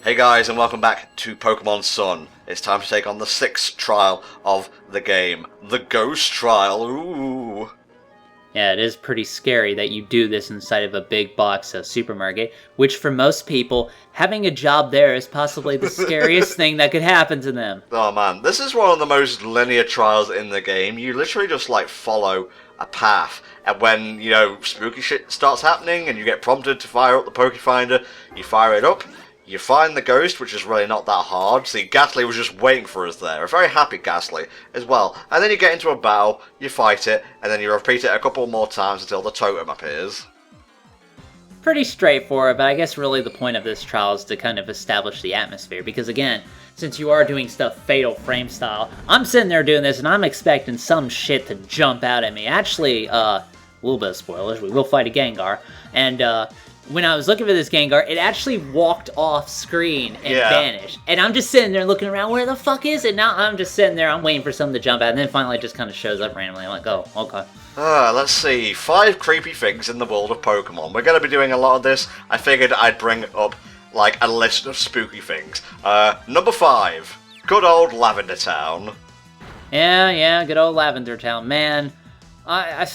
Hey guys, and welcome back to Pokemon Sun. It's time to take on the 6th trial of the game. The Ghost Trial, ooh. Yeah, it is pretty scary that you do this inside of a big box supermarket, which for most people, having a job there is possibly the scariest thing that could happen to them. Oh man, this is one of the most linear trials in the game. You literally just, follow a path. And when, spooky shit starts happening and you get prompted to fire up the Pokefinder, you fire it up. You find the ghost, which is really not that hard. See, Ghastly was just waiting for us there. A very happy Ghastly as well. And then you get into a battle, you fight it, and then you repeat it a couple more times until the Totem appears. Pretty straightforward, but I guess really the point of this trial is to kind of establish the atmosphere. Because again, since you are doing stuff Fatal Frame style, I'm sitting there doing this and I'm expecting some shit to jump out at me. Actually, a little bit of spoilers, we will fight a Gengar. And, when I was looking for this Gengar, it actually walked off screen and vanished. And I'm just sitting there looking around, where the fuck is it? Now I'm just sitting there, I'm waiting for something to jump out, and then finally it just kind of shows up randomly. I'm like, oh, okay. Let's see. 5 creepy things in the world of Pokemon. We're going to be doing a lot of this. I figured I'd bring up, a list of spooky things. Number 5. Good old Lavender Town. Yeah, good old Lavender Town. Man, I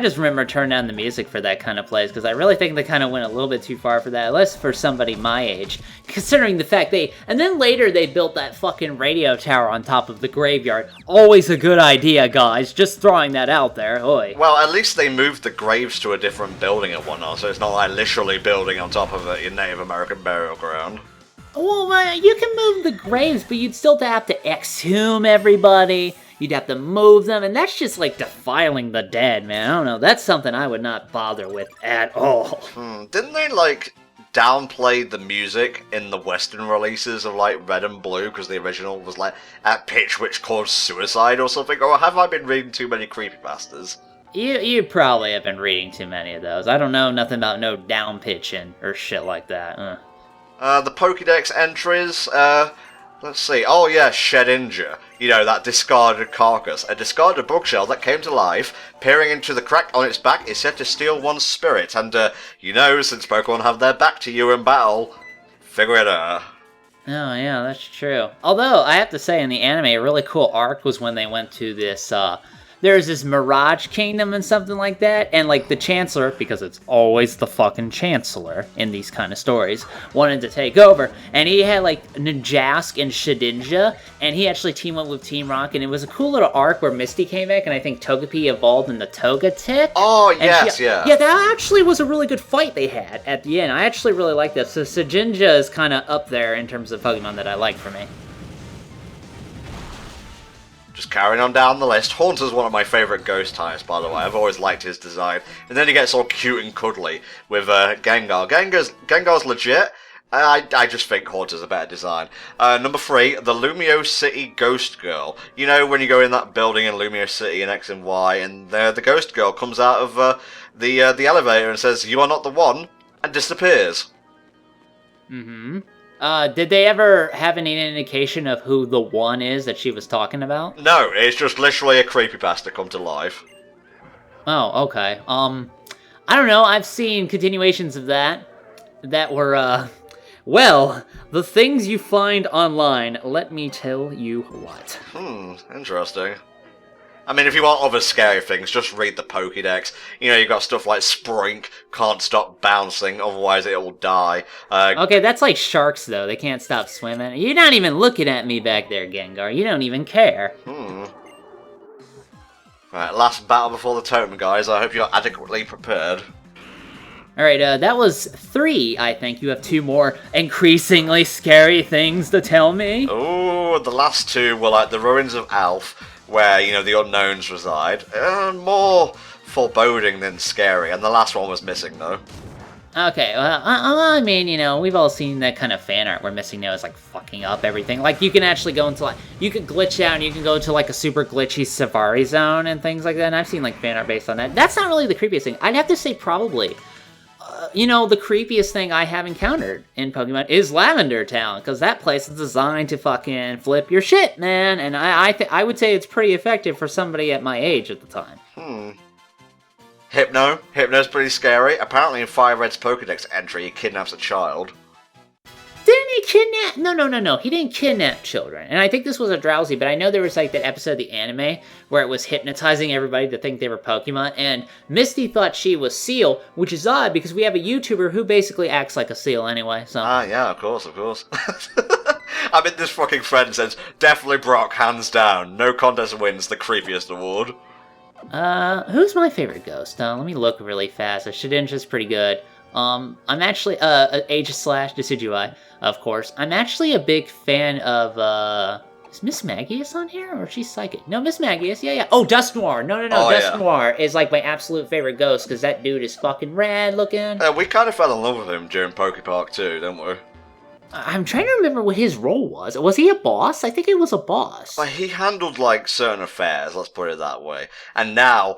just remember turning down the music for that kind of place, because I really think they kind of went a little bit too far for that, at least for somebody my age, considering the fact and then later they built that fucking radio tower on top of the graveyard. Always a good idea, guys, just throwing that out there, oi. Well, at least they moved the graves to a different building and whatnot, so it's not like literally building on top of a Native American burial ground. Well, you can move the graves, but you'd still have to exhume everybody. You'd have to move them, and that's just like defiling the dead, man. I don't know, that's something I would not bother with at all. Didn't they, downplay the music in the Western releases of, Red and Blue, because the original was, at pitch which caused suicide or something? Or have I been reading too many creepypastas? You probably have been reading too many of those. I don't know nothing about no down pitching or shit like that. The Pokédex entries, let's see. Oh yeah, Shedinja. That discarded carcass. A discarded bookshell that came to life, peering into the crack on its back, is said to steal one's spirit. And, since Pokemon have their back to you in battle, figure it out. Oh yeah, that's true. Although, I have to say, in the anime, a really cool arc was when they went to this, there's this Mirage Kingdom and something like that, and the Chancellor, because it's always the fucking Chancellor in these kind of stories, wanted to take over, and he had Najask and Shedinja, and he actually teamed up with Team Rocket, and it was a cool little arc where Misty came back, and I think Togepi evolved into Togetic. Oh, yes, yeah. Yeah, that actually was a really good fight they had at the end. I actually really like that. So Shedinja is kind of up there in terms of Pokemon that I like for me. Just carrying on down the list, Haunter's one of my favourite ghost types, by the way. I've always liked his design. And then he gets all cute and cuddly with Gengar. Gengar's legit. I just think Haunter's a better design. Number 3, the Lumio City Ghost Girl. When you go in that building in Lumio City in X and Y, and the Ghost Girl comes out of the elevator and says, "You are not the one," and disappears. Mm-hmm. Did they ever have any indication of who the one is that she was talking about? No, it's just literally a creepypasta come to life. Oh, okay. I don't know, I've seen continuations of that were, well, the things you find online, let me tell you what. Interesting. I mean, if you want other scary things, just read the Pokédex. You've got stuff like Sprink, can't stop bouncing, otherwise it will die. Okay, that's like sharks, though. They can't stop swimming. You're not even looking at me back there, Gengar. You don't even care. Right, last battle before the Totem, guys. I hope you're adequately prepared. Alright, that was 3, I think. You have 2 more increasingly scary things to tell me. Oh, the last 2 were the Ruins of Alph, where, the unknowns reside. More foreboding than scary, and the last one was missing, though. Okay, well, I mean, we've all seen that kind of fan art where Missing No is, fucking up everything. You can actually go into, you can glitch out and you can go to, a super glitchy Safari Zone and things like that, and I've seen, fan art based on that. That's not really the creepiest thing. I'd have to say probably, the creepiest thing I have encountered in Pokemon is Lavender Town, because that place is designed to fucking flip your shit, man, and I would say it's pretty effective for somebody at my age at the time. Hypno's pretty scary. Apparently in Fire Red's Pokédex entry, he kidnaps a child. Didn't he kidnap? No. He didn't kidnap children. And I think this was a Drowsy, but I know there was like that episode of the anime where it was hypnotizing everybody to think they were Pokemon. And Misty thought she was Seal, which is odd because we have a YouTuber who basically acts like a seal anyway. So. Yeah, of course. I'm in this fucking friend says, definitely Brock, hands down. No contest wins the creepiest award. Who's my favorite ghost? Let me look really fast. Shedinja is pretty good. I'm actually, Aegis Slash, Decidueye, of course. I'm actually a big fan of, is Miss Magius on here, or is she Psychic? No, Miss Magius, yeah. Oh, Dusk Noir, no, Dusk Noir is, like, my absolute favorite ghost, because that dude is fucking rad looking. We kind of fell in love with him during Pokepark too, didn't we? I'm trying to remember what his role was. Was he a boss? I think he was a boss. Well, he handled, like, certain affairs, let's put it that way. And now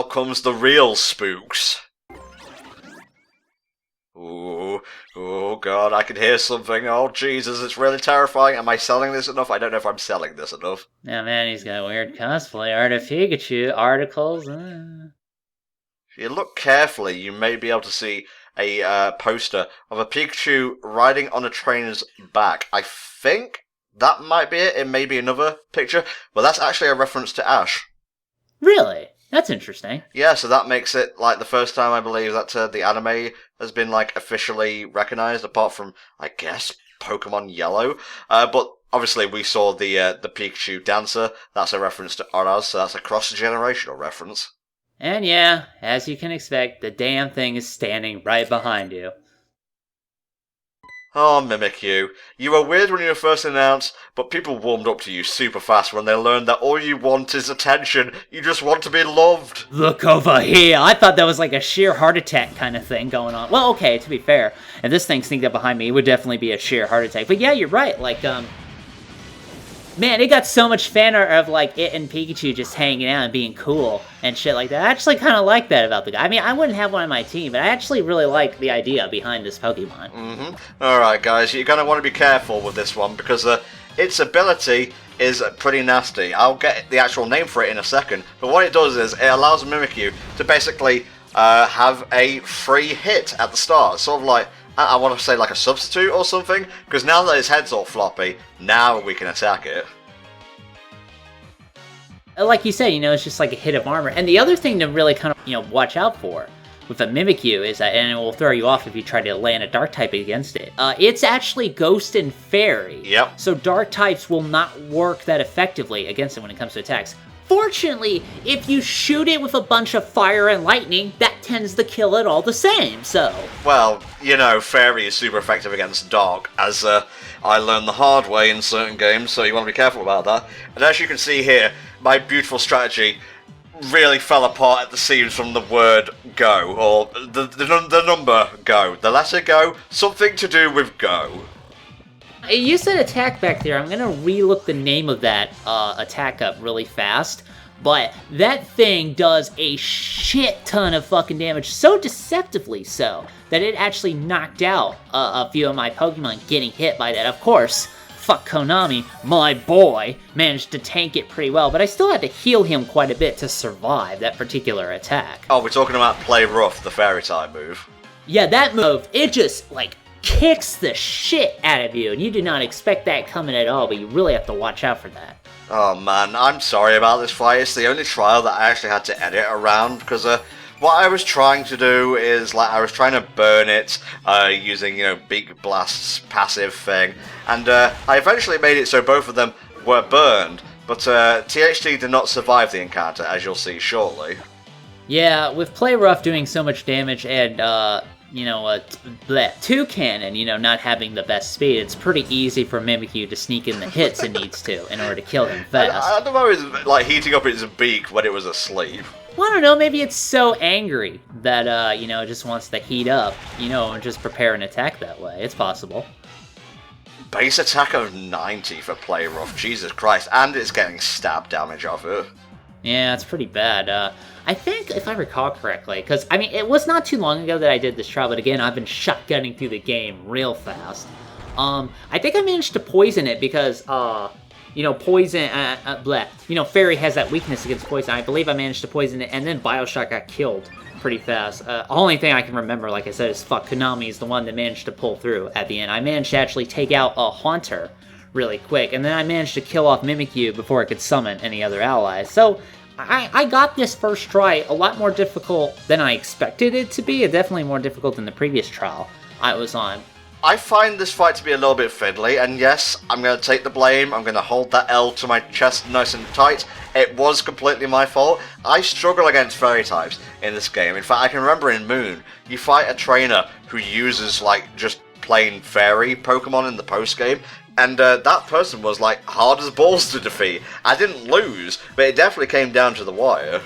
comes the real spooks. Ooh, oh god, I can hear something. Oh Jesus, it's really terrifying. Am I selling this enough? I don't know if I'm selling this enough. Yeah, man, he's got weird cosplay. Art of Pikachu, articles. If you look carefully, you may be able to see a poster of a Pikachu riding on a trainer's back. I think that might be it. It may be another picture, but that's actually a reference to Ash. Really? That's interesting. Yeah, so that makes it, like, the first time, I believe, that the anime has been, like, officially recognized, apart from, I guess, Pokemon Yellow. But, obviously, we saw the Pikachu dancer. That's a reference to Araz, so that's a cross-generational reference. And yeah, as you can expect, the damn thing is standing right behind you. Oh, Mimikyu. You were weird when you were first announced, but people warmed up to you super fast when they learned that all you want is attention. You just want to be loved. Look over here. I thought that was like a sheer heart attack kind of thing going on. Well, okay, to be fair, if this thing sneaked up behind me, it would definitely be a sheer heart attack. But yeah, you're right. Like, man, it got so much fan art of, like, it and Pikachu just hanging out and being cool and shit like that. I actually kind of like that about the guy. I mean, I wouldn't have one on my team, but I actually really like the idea behind this Pokemon. Alright, guys, you're going to want to be careful with this one, because its ability is pretty nasty. I'll get the actual name for it in a second, but what it does is it allows Mimikyu to basically have a free hit at the start. Sort of like, I want to say like a substitute or something, because now that his head's all floppy, now we can attack it. Like you said, it's just like a hit of armor. And the other thing to really kind of, watch out for with a Mimikyu is that, and it will throw you off if you try to land a dark type against it, it's actually Ghost and Fairy. Yep. So dark types will not work that effectively against it when it comes to attacks. Fortunately, if you shoot it with a bunch of fire and lightning, that tends to kill it all the same, so... Well, Fairy is super effective against Dark, as I learned the hard way in certain games, so you want to be careful about that. And as you can see here, my beautiful strategy really fell apart at the seams from the word go, or the number go, the letter go, something to do with go. You said attack back there. I'm going to relook the name of that attack up really fast. But that thing does a shit ton of fucking damage, so deceptively so, that it actually knocked out a few of my Pokemon getting hit by that. Of course, fuck Konami, my boy, managed to tank it pretty well, but I still had to heal him quite a bit to survive that particular attack. Oh, we're talking about Play Rough, the Fairy type move. Yeah, that move, it just, like, kicks the shit out of you, and you do not expect that coming at all, but you really have to watch out for that. Oh man, I'm sorry about this fight. It's the only trial that I actually had to edit around, because what I was trying to do is, like, I was trying to burn it using, Big Blast's passive thing, and I eventually made it so both of them were burned, but THT did not survive the encounter, as you'll see shortly. Yeah, with Play Rough doing so much damage and, Toucannon, not having the best speed, it's pretty easy for Mimikyu to sneak in the hits it needs to in order to kill him fast. I don't know, it was like heating up its beak when it was asleep. Well, I don't know, maybe it's so angry that, it just wants to heat up, and just prepare an attack that way. It's possible. Base attack of 90 for Play Rough, Jesus Christ, and it's getting stab damage off it. Yeah, it's pretty bad. I think, if I recall correctly, because, it was not too long ago that I did this trial, but again, I've been shotgunning through the game real fast. I think I managed to poison it because, poison, Fairy has that weakness against poison. I believe I managed to poison it, and then Bioshock got killed pretty fast. Only thing I can remember, like I said, is Konami is the one that managed to pull through at the end. I managed to actually take out a Haunter really quick, and then I managed to kill off Mimikyu before it could summon any other allies. So I got this first try a lot more difficult than I expected it to be, and definitely more difficult than the previous trial I was on. I find this fight to be a little bit fiddly, and yes, I'm going to take the blame. I'm going to hold that L to my chest nice and tight. It was completely my fault. I struggle against fairy types in this game. In fact, I can remember in Moon, you fight a trainer who uses, just plain fairy Pokemon in the post-game, and that person was, hard as balls to defeat. I didn't lose, but it definitely came down to the wire.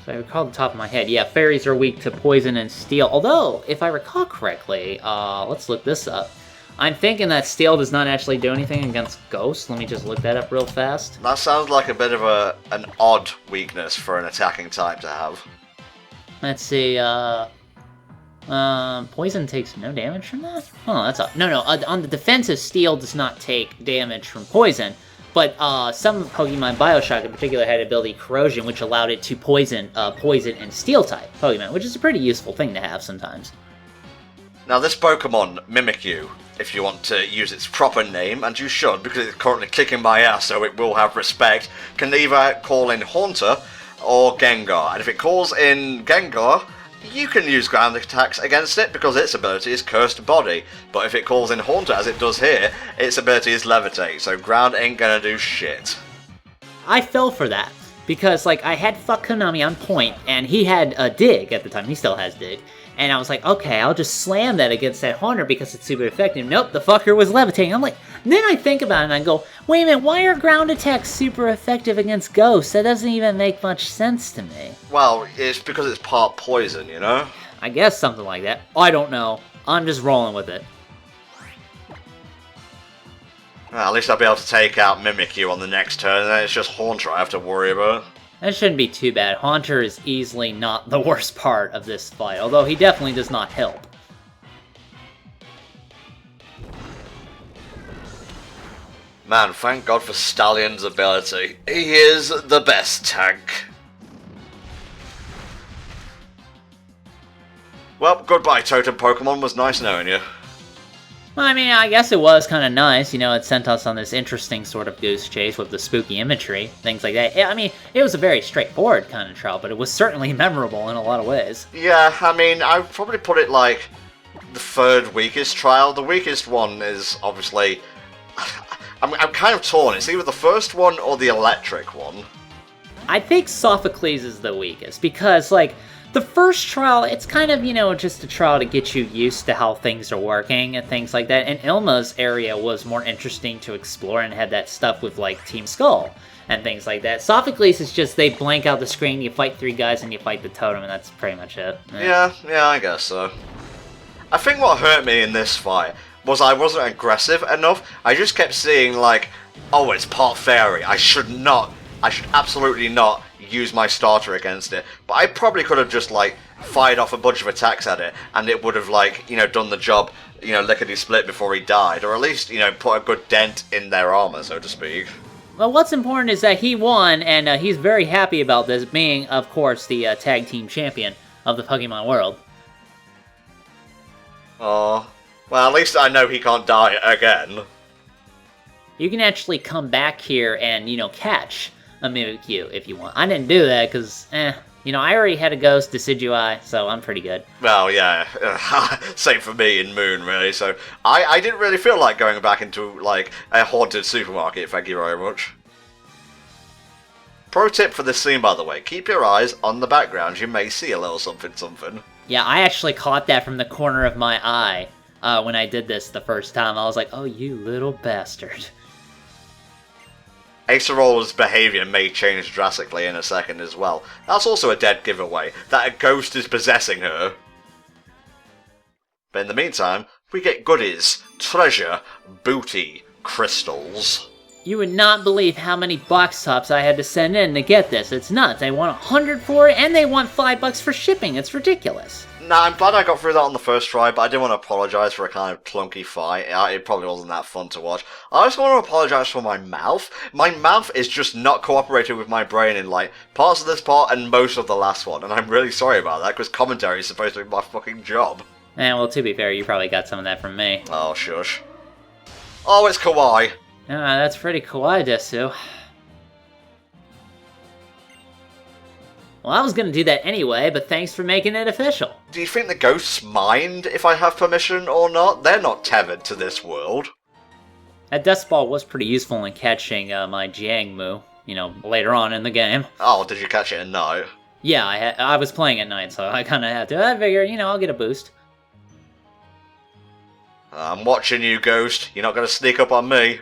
I recall the top of my head. Yeah, fairies are weak to poison and steel. Although, if I recall correctly, let's look this up. I'm thinking that steel does not actually do anything against ghosts. Let me just look that up real fast. That sounds like a bit of an odd weakness for an attacking type to have. Let's see, poison takes no damage from that? Oh, that's odd. No, on the defensive, steel does not take damage from poison. But some Pokemon, Bioshock in particular, had ability Corrosion, which allowed it to poison and Steel-type Pokemon, which is a pretty useful thing to have sometimes. Now this Pokemon, Mimikyu, if you want to use its proper name, and you should, because it's currently kicking my ass, so it will have respect, can either call in Haunter or Gengar. And if it calls in Gengar, you can use ground attacks against it because its ability is Cursed Body, but if it calls in Haunter, as it does here, its ability is Levitate, so ground ain't gonna do shit. I fell for that, because, I had Konami on point, and he had a Dig at the time, he still has Dig, and I was like, okay, I'll just slam that against that Haunter because it's super effective. Nope, the fucker was levitating. I'm like, then I think about it and I go, wait a minute, why are ground attacks super effective against ghosts? That doesn't even make much sense to me. Well, it's because it's part poison, you know? I guess something like that. I don't know. I'm just rolling with it. Well, at least I'll be able to take out Mimikyu on the next turn, and then it's just Haunter I have to worry about. That shouldn't be too bad. Haunter is easily not the worst part of this fight, although he definitely does not help. Man, thank God for Stallion's ability. He is the best tank. Well, goodbye, Totem Pokemon. Was nice knowing you. Well, I mean, I guess it was kind of nice. It sent us on this interesting sort of goose chase with the spooky imagery, things like that. I mean, it was a very straightforward kind of trial, but it was certainly memorable in a lot of ways. Yeah, I mean, I'd probably put it like the third weakest trial. The weakest one is obviously... I'm kind of torn. It's either the first one or the electric one. I think Sophocles is the weakest, because, the first trial, it's kind of, just a trial to get you used to how things are working and things like that. And Ilma's area was more interesting to explore and had that stuff with, Team Skull and things like that. Sophocles is just, they blank out the screen, you fight 3 guys, and you fight the totem, and that's pretty much it. Yeah, I guess so. I think what hurt me in this fight was I wasn't aggressive enough. I just kept seeing, oh, it's part fairy. I should absolutely not use my starter against it. But I probably could have just, fired off a bunch of attacks at it, and it would have, done the job, lickety-split before he died, or at least, put a good dent in their armor, so to speak. Well, what's important is that he won, and he's very happy about this, being, of course, the tag team champion of the Pokemon world. Oh, well, at least I know he can't die again. You can actually come back here and, catch a Mimikyu if you want. I didn't do that because, I already had a Ghost Decidueye, so I'm pretty good. Well, yeah, same for me in Moon, really, so I didn't really feel like going back into, a haunted supermarket, thank you very much. Pro tip for this scene, by the way, keep your eyes on the background, you may see a little something. Yeah, I actually caught that from the corner of my eye when I did this the first time. I was like, oh, you little bastard. Acerola's behaviour may change drastically in a second as well. That's also a dead giveaway, that a ghost is possessing her. But in the meantime, we get goodies, treasure, booty, crystals. You would not believe how many box tops I had to send in to get this. It's nuts. They want $100 for it, and they want $5 for shipping. It's ridiculous. Nah, I'm glad I got through that on the first try, but I didn't want to apologise for a kind of clunky fight. It probably wasn't that fun to watch. I also want to apologise for my mouth. My mouth is just not cooperating with my brain in, like, parts of this part and most of the last one, and I'm really sorry about that, because commentary is supposed to be my fucking job. Well, to be fair, you probably got some of that from me. Oh, shush. Oh, it's kawaii. That's pretty kawaii, Desu. Well, I was gonna do that anyway, but thanks for making it official. Do you think the ghosts mind if I have permission or not? They're not tethered to this world. That Dust Ball was pretty useful in catching my Jiang Mu, later on in the game. Oh, did you catch it at night? Yeah, I was playing at night, so I kind of had to. I figured, I'll get a boost. I'm watching you, Ghost. You're not going to sneak up on me.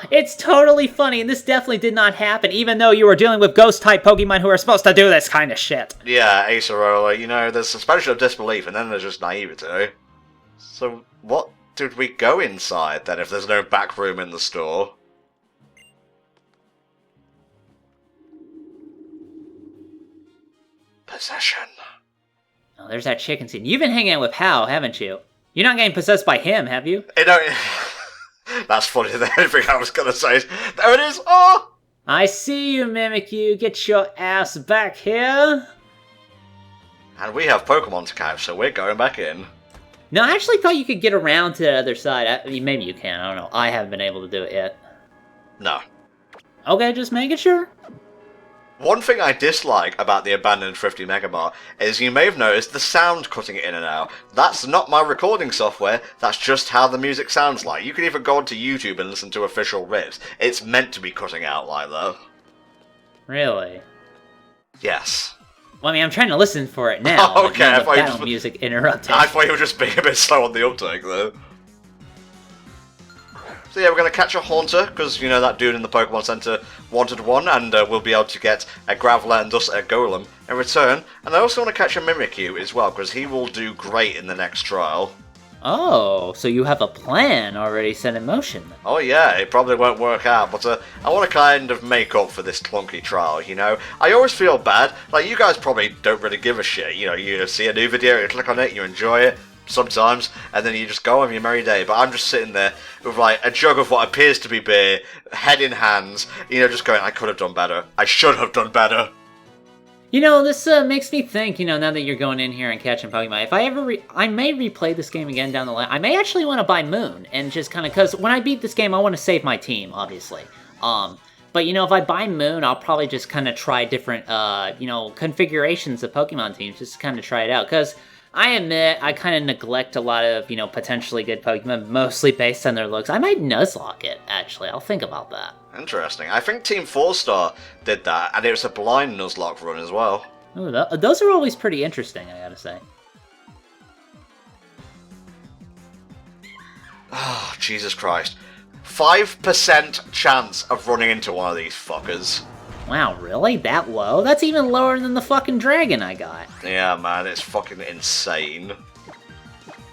It's totally funny, and this definitely did not happen, even though you were dealing with ghost-type Pokemon who are supposed to do this kind of shit. Yeah, Acerola, there's suspension of disbelief, and then there's just naivety. So, what did we go inside, then, if there's no back room in the store? Possession. Oh, there's that chicken scene. You've been hanging out with Hal, haven't you? You're not getting possessed by him, have you? That's funnier than anything I was going to say. There it is! Oh! I see you, Mimikyu. Get your ass back here. And we have Pokemon to catch, so we're going back in. No, I actually thought you could get around to the other side. Maybe you can. I don't know. I haven't been able to do it yet. No. Okay, just making sure. One thing I dislike about the abandoned Thrifty Megamart is you may have noticed the sound cutting in and out. That's not my recording software, that's just how the music sounds like. You can even go onto YouTube and listen to official riffs. It's meant to be cutting out like that. Really? Yes. Well, I mean, I'm trying to listen for it now. Oh, okay, I thought music interrupted. I thought you were just being a bit slow on the uptake, though. So yeah, we're going to catch a Haunter, because, that dude in the Pokemon Center wanted one, and we'll be able to get a Graveler and thus a Golem in return. And I also want to catch a Mimikyu as well, because he will do great in the next trial. Oh, so you have a plan already set in motion. Oh yeah, it probably won't work out, but I want to kind of make up for this clunky trial, I always feel bad, like you guys probably don't really give a shit, you see a new video, you click on it, you enjoy it, sometimes, and then you just go on your merry day, but I'm just sitting there with like a jug of what appears to be beer, head in hands, just going, I could have done better, I should have done better. This makes me think, now that you're going in here and catching Pokemon, if I ever I may replay this game again down the line, I may actually want to buy Moon, and just kind of, because when I beat this game, I want to save my team, obviously. But, if I buy Moon, I'll probably just kind of try different, configurations of Pokemon teams, just to kind of try it out, because I admit I kind of neglect a lot of, potentially good Pokemon, mostly based on their looks. I might Nuzlocke it, actually. I'll think about that. Interesting. I think Team 4-Star did that, and it was a blind Nuzlocke run as well. Ooh, those are always pretty interesting, I gotta say. Oh, Jesus Christ. 5% chance of running into one of these fuckers. Wow, really? That low? That's even lower than the fucking dragon I got. Yeah, man, it's fucking insane.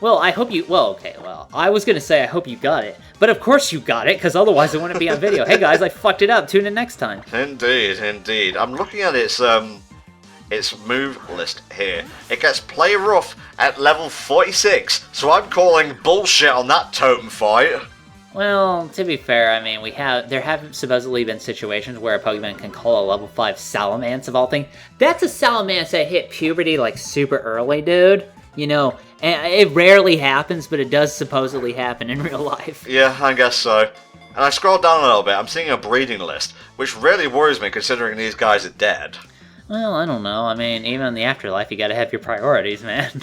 Well, I hope you... I was gonna say I hope you got it. But of course you got it, because otherwise it wouldn't be on video. Hey guys, I fucked it up. Tune in next time. Indeed, indeed. I'm looking at its move list here. It gets Play Rough at level 46, so I'm calling bullshit on that Totem fight. Well, to be fair, I mean, there have supposedly been situations where a Pokemon can call a level 5 Salamence of all things. That's a Salamence that hit puberty, like, super early, dude. And it rarely happens, but it does supposedly happen in real life. Yeah, I guess so. And I scrolled down a little bit, I'm seeing a breeding list, which really worries me considering these guys are dead. Well, I don't know. I mean, even in the afterlife, you gotta have your priorities, man.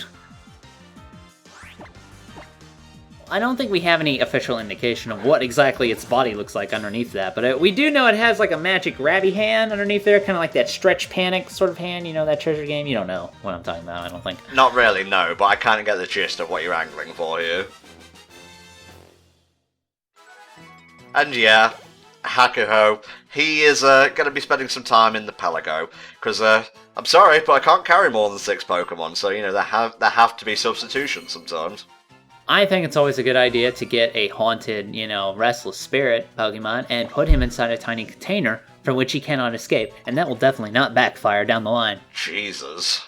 I don't think we have any official indication of what exactly its body looks like underneath that, but we do know it has like a magic grabby hand underneath there, kind of like that Stretch Panic sort of hand, that treasure game. You don't know what I'm talking about, I don't think. Not really, no, but I kind of get the gist of what you're angling for here. And yeah, Hakuho, he is going to be spending some time in the Pelago, because I'm sorry, but I can't carry more than 6 Pokemon, so there have to be substitutions sometimes. I think it's always a good idea to get a haunted, restless spirit Pokemon and put him inside a tiny container from which he cannot escape, and that will definitely not backfire down the line. Jesus.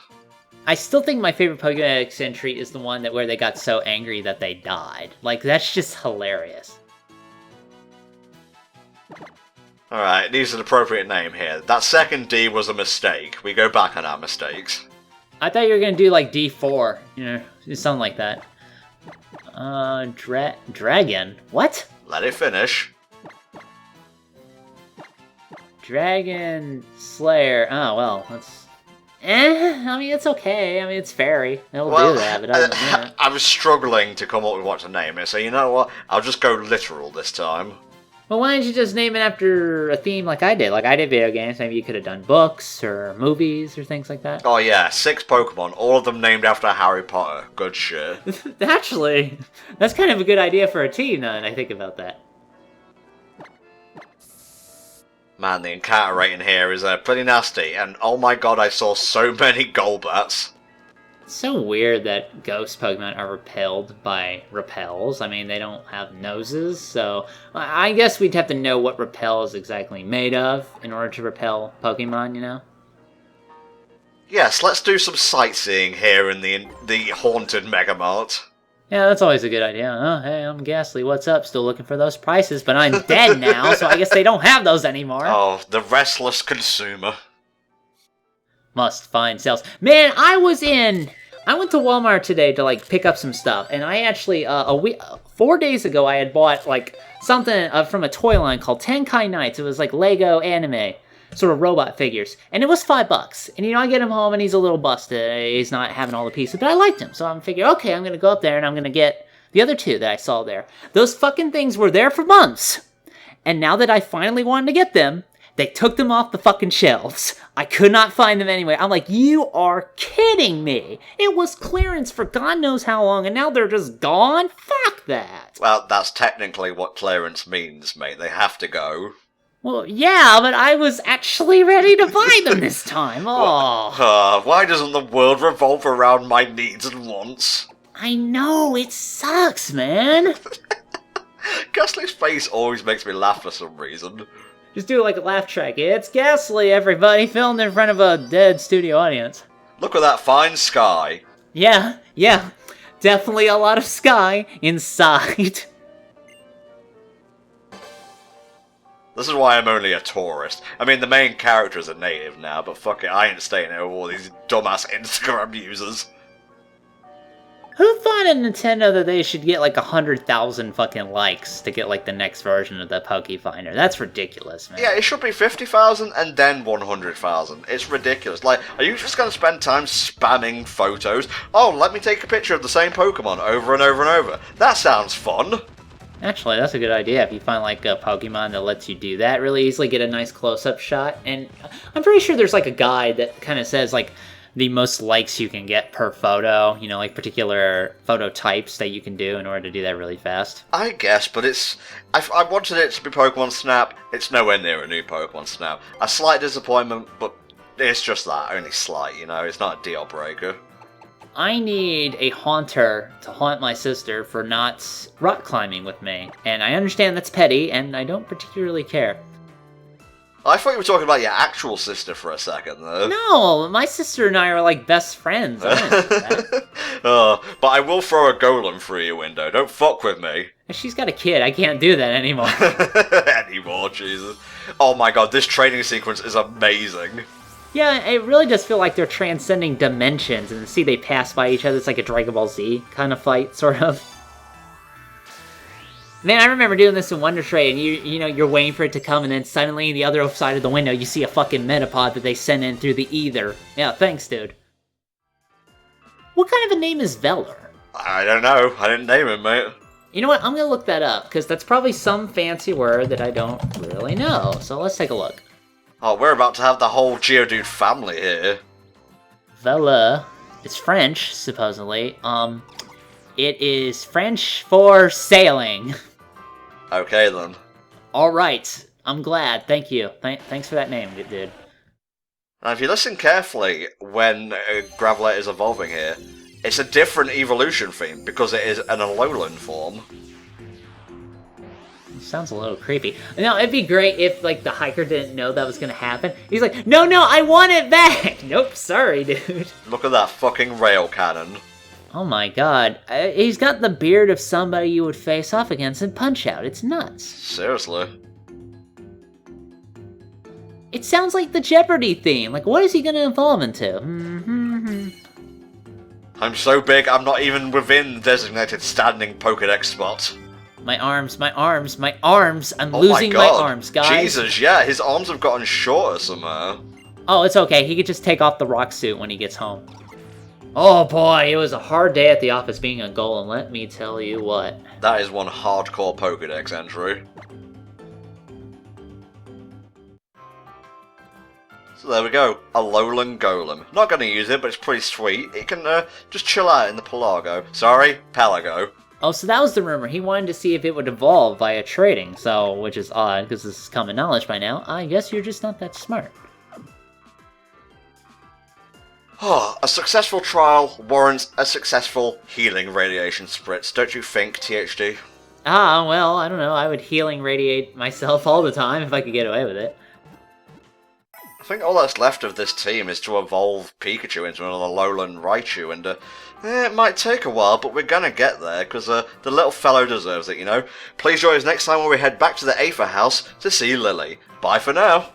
I still think my favorite Pokédex entry is the one where they got so angry that they died. Like, that's just hilarious. Alright, it needs an appropriate name here. That second D was a mistake. We go back on our mistakes. I thought you were gonna do like D4, something like that. Dragon? What? Let it finish. Dragon Slayer. Oh, well, that's... I mean, it's okay. I mean, it's fairy. It'll do that, but other than that... I was struggling to come up with what to name it, so you know what? I'll just go literal this time. Well, why didn't you just name it after a theme like I did? Like, I did video games. Maybe you could have done books or movies or things like that. Oh yeah, 6 Pokemon, all of them named after Harry Potter. Good shit. Actually, that's kind of a good idea for a team, now that I think about that. Man, the encounter rating here is pretty nasty, and oh my god, I saw so many Golbats. It's so weird that ghost Pokemon are repelled by repels. I mean, they don't have noses, so I guess we'd have to know what repel is exactly made of in order to repel Pokemon, you know? Yes, let's do some sightseeing here in the haunted Megamart. Yeah, that's always a good idea. Oh, hey, I'm Ghastly. What's up? Still looking for those prices, but I'm dead now, so I guess they don't have those anymore. Oh, the restless consumer. Must find sales. Man, I went to Walmart today to, like, pick up some stuff, and I actually, 4 days ago, I had bought, like, something from a toy line called Tenkai Knights. It was, like, Lego anime, sort of robot figures, and it was $5. And, I get him home, and he's a little busted. He's not having all the pieces, but I liked him, so I'm figuring, okay, I'm gonna go up there, and I'm gonna get the other 2 that I saw there. Those fucking things were there for months, and now that I finally wanted to get them, they took them off the fucking shelves. I could not find them anywhere. I'm like, you are kidding me. It was clearance for God knows how long, and now they're just gone? Fuck that. Well, that's technically what clearance means, mate. They have to go. Well, yeah, but I was actually ready to buy them this time. Oh. Why doesn't the world revolve around my needs and wants? I know, it sucks, man. Ghastly's face always makes me laugh for some reason. Just do it like a laugh track. It's Ghastly, everybody, filmed in front of a dead studio audience. Look at that fine sky. Yeah. Definitely a lot of sky inside. This is why I'm only a tourist. I mean, the main character is a native now, but fuck it, I ain't staying here with all these dumbass Instagram users. Who thought in Nintendo that they should get like 100,000 fucking likes to get like the next version of the Pokefinder? That's ridiculous, man. Yeah, it should be 50,000 and then 100,000. It's ridiculous. Like, are you just going to spend time spamming photos? Oh, let me take a picture of the same Pokemon over and over and over. That sounds fun. Actually, that's a good idea. If you find like a Pokemon that lets you do that really easily, get a nice close-up shot. And I'm pretty sure there's like a guide that kind of says like the most likes you can get per photo, like particular photo types that you can do in order to do that really fast. I guess, but I wanted it to be Pokemon Snap. It's nowhere near a new Pokemon Snap. A slight disappointment, but it's just that, only slight, it's not a deal breaker. I need a haunter to haunt my sister for not rock climbing with me, and I understand that's petty, and I don't particularly care. I thought you were talking about your actual sister for a second, though. No, my sister and I are like best friends. I didn't do that. But I will throw a golem through your window. Don't fuck with me. She's got a kid. I can't do that anymore. Anymore, Jesus. Oh my god, this training sequence is amazing. Yeah, it really does feel like they're transcending dimensions, and see they pass by each other. It's like a Dragon Ball Z kind of fight, sort of. Man, I remember doing this in Wonder Trade, and you're waiting for it to come, and then suddenly, the other side of the window, you see a fucking Metapod that they sent in through the ether. Yeah, thanks, dude. What kind of a name is Velar? I don't know. I didn't name him, mate. You know what? I'm gonna look that up, because that's probably some fancy word that I don't really know. So let's take a look. Oh, we're about to have the whole Geodude family here. Velar. It's French, supposedly. It is French for sailing. Okay, then. Alright. I'm glad. Thank you. Thanks for that name, dude. Now, if you listen carefully when Graveler is evolving here, it's a different evolution theme because it is an Alolan form. sounds a little creepy. Now, it'd be great if, like, the hiker didn't know that was gonna happen. He's like, no, I want it back! Nope, sorry, dude. Look at that fucking rail cannon. Oh my god. He's got the beard of somebody you would face off against in Punch-Out. It's nuts. Seriously. It sounds like the Jeopardy theme. Like, what is he gonna evolve into? I'm so big, I'm not even within the designated standing Pokedex spot. My arms. I'm Oh losing my God. arms, guys. Jesus, yeah, his arms have gotten shorter somehow. Oh, it's okay. He could just take off the rock suit when he gets home. Oh boy, it was a hard day at the office being a golem, let me tell you what. That is one hardcore Pokedex entry. So there we go, a Alolan Golem. Not gonna use it, but it's pretty sweet. It can just chill out in the Pelago. Sorry, Pelago. Oh, so that was the rumor. He wanted to see if it would evolve via trading, so, which is odd, because this is common knowledge by now. I guess you're just not that smart. Oh, a successful trial warrants a successful healing radiation spritz, don't you think, THD? Ah, well, I don't know. I would healing radiate myself all the time if I could get away with it. I think all that's left of this team is to evolve Pikachu into another Alolan Raichu, and it might take a while, but we're gonna get there, because the little fellow deserves it, you know? Please join us next time when we head back to the Aether House to see Lily. Bye for now!